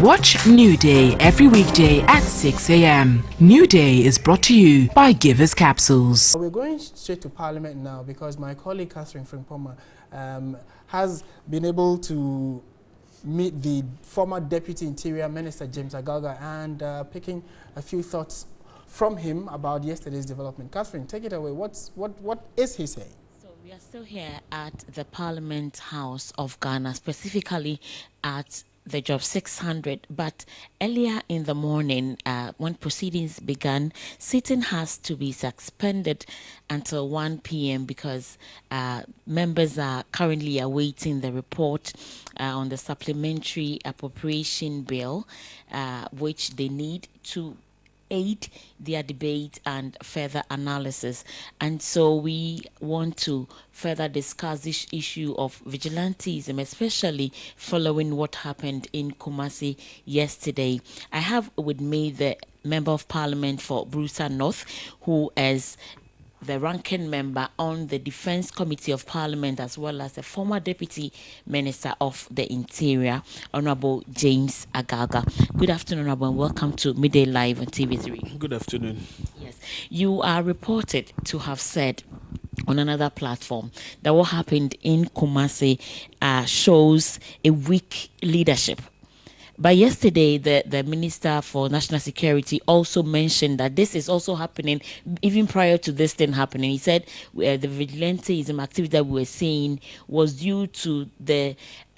Watch New Day every weekday at 6 a.m. New Day is brought to you by Givers Capsules. We're going straight to Parliament now because my colleague Catherine Frimpoma has been able to meet the former Deputy Interior Minister James Agaga and picking a few thoughts from him about yesterday's development. Catherine, take it away. What is he saying? So we are still here at the Parliament House of Ghana, specifically at the job 600, but earlier in the morning when proceedings began, sitting has to be suspended until 1 p.m. because members are currently awaiting the report on the supplementary appropriation bill, which they need to aid their debate and further analysis. And so we want to further discuss this issue of vigilantism, especially following what happened in Kumasi yesterday. I have with me the Member of Parliament for Brusa North, who is the ranking member on the Defense Committee of Parliament, as well as the former Deputy Minister of the Interior, Honorable James Agaga. Good afternoon, Honorable, and welcome to Midday Live on TV3. Good afternoon. Yes, you are reported to have said on another platform that what happened in Kumasi shows a weak leadership. But yesterday, the Minister for National Security also mentioned that this is also happening even prior to this thing happening. He said the vigilantism activity that we were seeing was due to the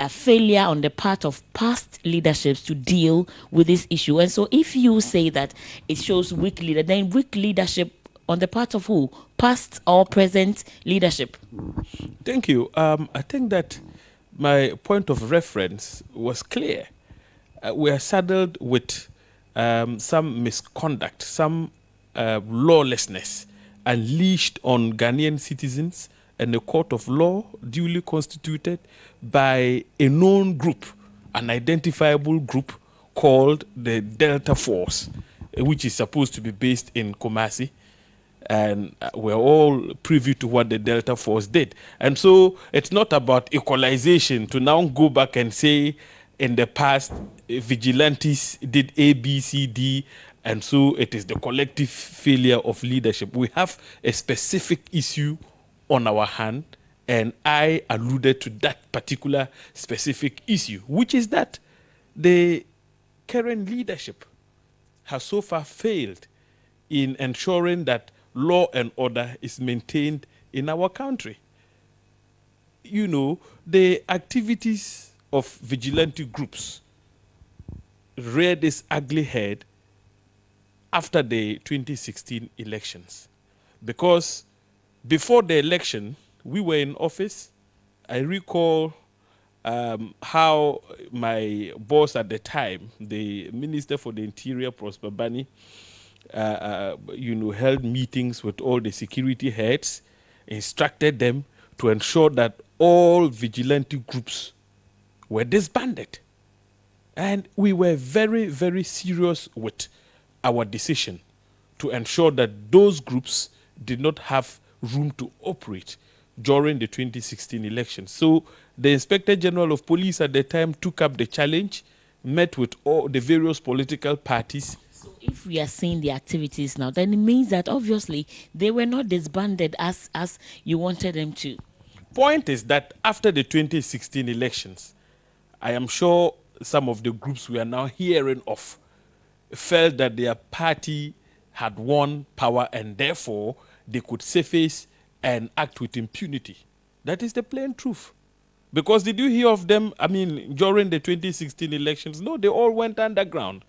failure on the part of past leaderships to deal with this issue. And so if you say that it shows weak leader, then weak leadership on the part of who? Past or present leadership? Thank you. I think that my point of reference was clear. We are saddled with some misconduct, some lawlessness unleashed on Ghanaian citizens and a court of law duly constituted by a known group, an identifiable group called the Delta Force, which is supposed to be based in Kumasi. And we're all privy to what the Delta Force did. And so it's not about equalization to now go back and say in the past vigilantes did A, B, C, D, and so it is the collective failure of leadership. We have a specific issue on our hand, and I alluded to that particular specific issue, which is that the current leadership has so far failed in ensuring that law and order is maintained in our country. You know, the activities of vigilante groups reared its ugly head after the 2016 elections. Because before the election, we were in office. I recall how my boss at the time, the Minister for the Interior, Prosper Bani, held meetings with all the security heads, instructed them to ensure that all vigilante groups were disbanded. And we were very, very serious with our decision to ensure that those groups did not have room to operate during the 2016 elections. So the Inspector General of Police at the time took up the challenge, met with all the various political parties. So if we are seeing the activities now, then it means that obviously they were not disbanded as you wanted them to. Point is that after the 2016 elections, I am sure some of the groups we are now hearing of felt that their party had won power and therefore they could surface and act with impunity. That is the plain truth. Because did you hear of them, during the 2016 elections? No, they all went underground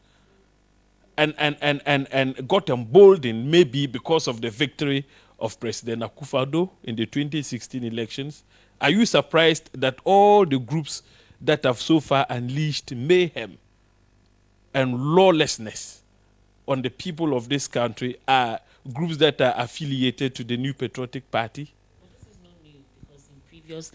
and got emboldened maybe because of the victory of President Akufo-Addo in the 2016 elections. Are you surprised that all the groups that have so far unleashed mayhem and lawlessness on the people of this country are groups that are affiliated to the New Patriotic Party? Well, this is not new because in previous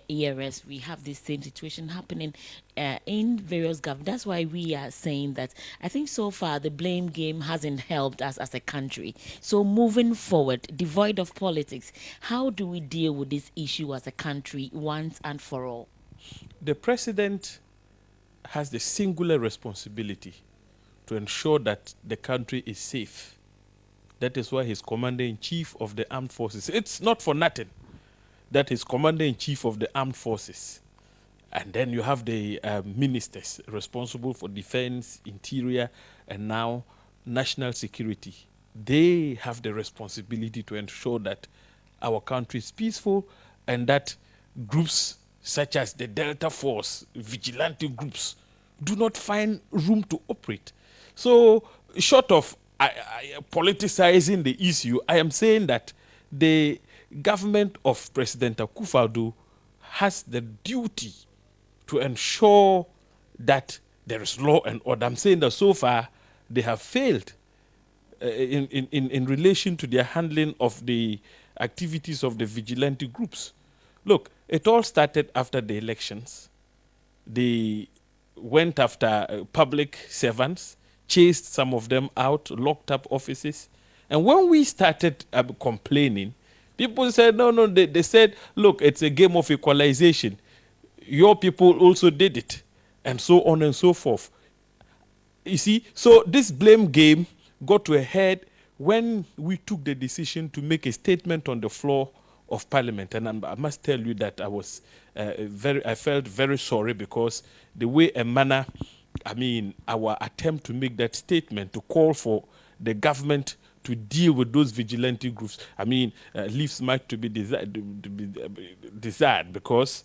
eras we have this same situation happening in various governments. That's why we are saying that I think so far the blame game hasn't helped us as a country. So moving forward, devoid of politics, how do we deal with this issue as a country once and for all? The president has the singular responsibility to ensure that the country is safe. That is why he's commander-in-chief of the armed forces. It's not for nothing that he's commander-in-chief of the armed forces. And then you have the ministers responsible for defense, interior, and now national security. They have the responsibility to ensure that our country is peaceful and that groups such as the Delta Force, vigilante groups, do not find room to operate. So, short of politicizing the issue, I am saying that the government of President Akufo-Addo has the duty to ensure that there is law and order. I'm saying that so far they have failed in relation to their handling of the activities of the vigilante groups. Look, it all started after the elections. They went after public servants, chased some of them out, locked up offices. And when we started complaining, people said, no, they said, look, it's a game of equalization. Your people also did it, and so on and so forth. You see, so this blame game got to a head when we took the decision to make a statement on the floor of Parliament. And I must tell you that I felt very sorry, because the way and manner, our attempt to make that statement, to call for the government to deal with those vigilante groups, leaves much to be desired, because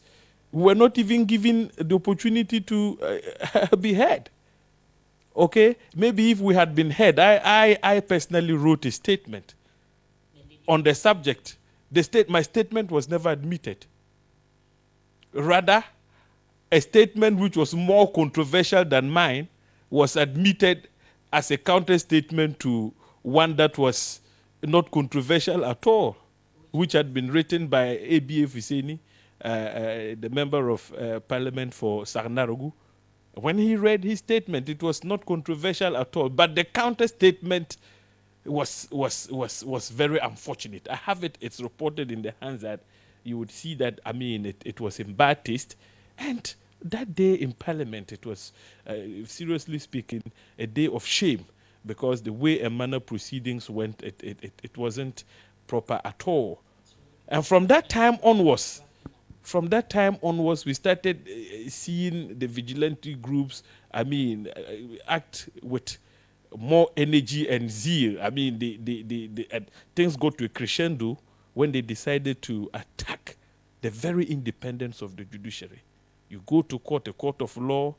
we were not even given the opportunity to be heard. Okay, maybe if we had been heard, I personally wrote a statement on the subject. My statement was never admitted. Rather, a statement which was more controversial than mine was admitted as a counter statement to one that was not controversial at all, which had been written by A.B.A. Fuseni, the member of Parliament for Sarnarogu. When he read his statement, it was not controversial at all. But the counter statement was very unfortunate. I have it, it's reported in the hands that you would see that, it was in bad taste. And that day in Parliament, it was, seriously speaking, a day of shame, because the way and manner proceedings went, it wasn't proper at all. And from that time onwards, we started seeing the vigilante groups, act with more energy and zeal. Things got to a crescendo when they decided to attack the very independence of the judiciary. You go to court, a court of law,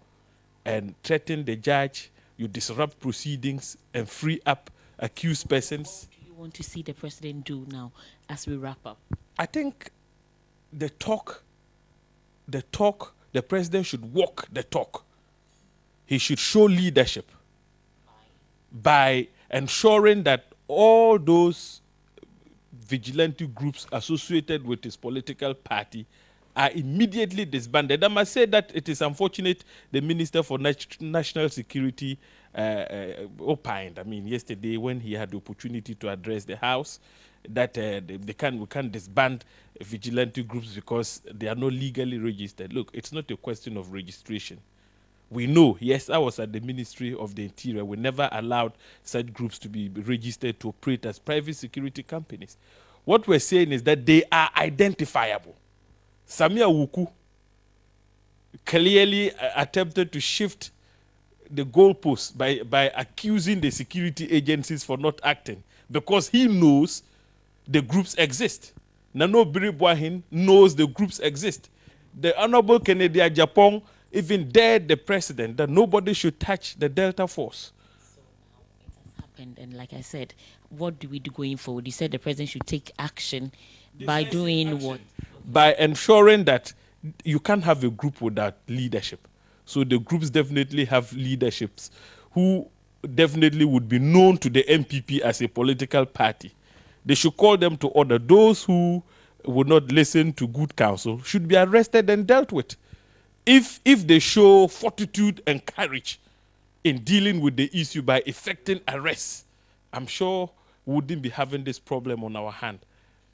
and threaten the judge. You disrupt proceedings and free up accused persons. What do you want to see the president do now as we wrap up? I think the president should walk the talk. He should show leadership by ensuring that all those vigilante groups associated with his political party are immediately disbanded. I must say that it is unfortunate the Minister for National Security opined, yesterday when he had the opportunity to address the House, that we can't disband vigilante groups because they are not legally registered. Look, it's not a question of registration. We know, yes, I was at the Ministry of the Interior. We never allowed such groups to be registered to operate as private security companies. What we're saying is that they are identifiable. Samia Wuku clearly attempted to shift the goalposts by accusing the security agencies for not acting, because he knows the groups exist. Nano Biribwahin knows the groups exist. The Honorable Kennedy Japan even dared the president that nobody should touch the Delta Force. So now it has happened, and like I said, what do we do going forward? You said the president should take action by doing what? By ensuring that you can't have a group without leadership. So the groups definitely have leaderships who definitely would be known to the MPP as a political party. They should call them to order. Those who would not listen to good counsel should be arrested and dealt with. If they show fortitude and courage in dealing with the issue by effecting arrests, I'm sure we wouldn't be having this problem on our hand.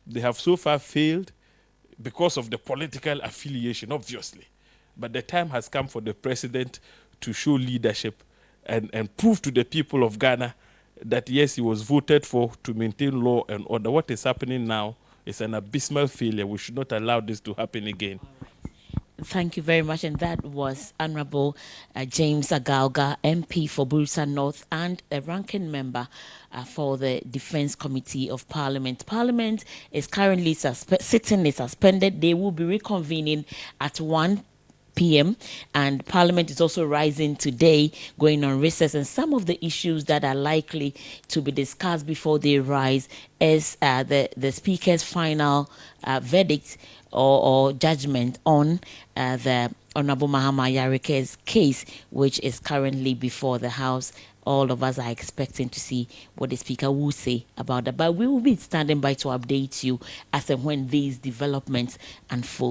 They have so far failed because of the political affiliation, obviously. But the time has come for the president to show leadership and prove to the people of Ghana that, yes, he was voted for to maintain law and order. What is happening now is an abysmal failure. We should not allow this to happen again. Thank you very much. And that was Honorable James Agalga, MP for Bursa North and a ranking member for the Defense Committee of Parliament. Parliament is currently sitting is suspended. They will be reconvening at 1 p.m. and Parliament is also rising today, going on recess, and some of the issues that are likely to be discussed before they rise is the Speaker's final verdict or judgment on the Honorable Mahama Yarike's case, which is currently before the House. All of us are expecting to see what the Speaker will say about that. But we will be standing by to update you as and when these developments unfold.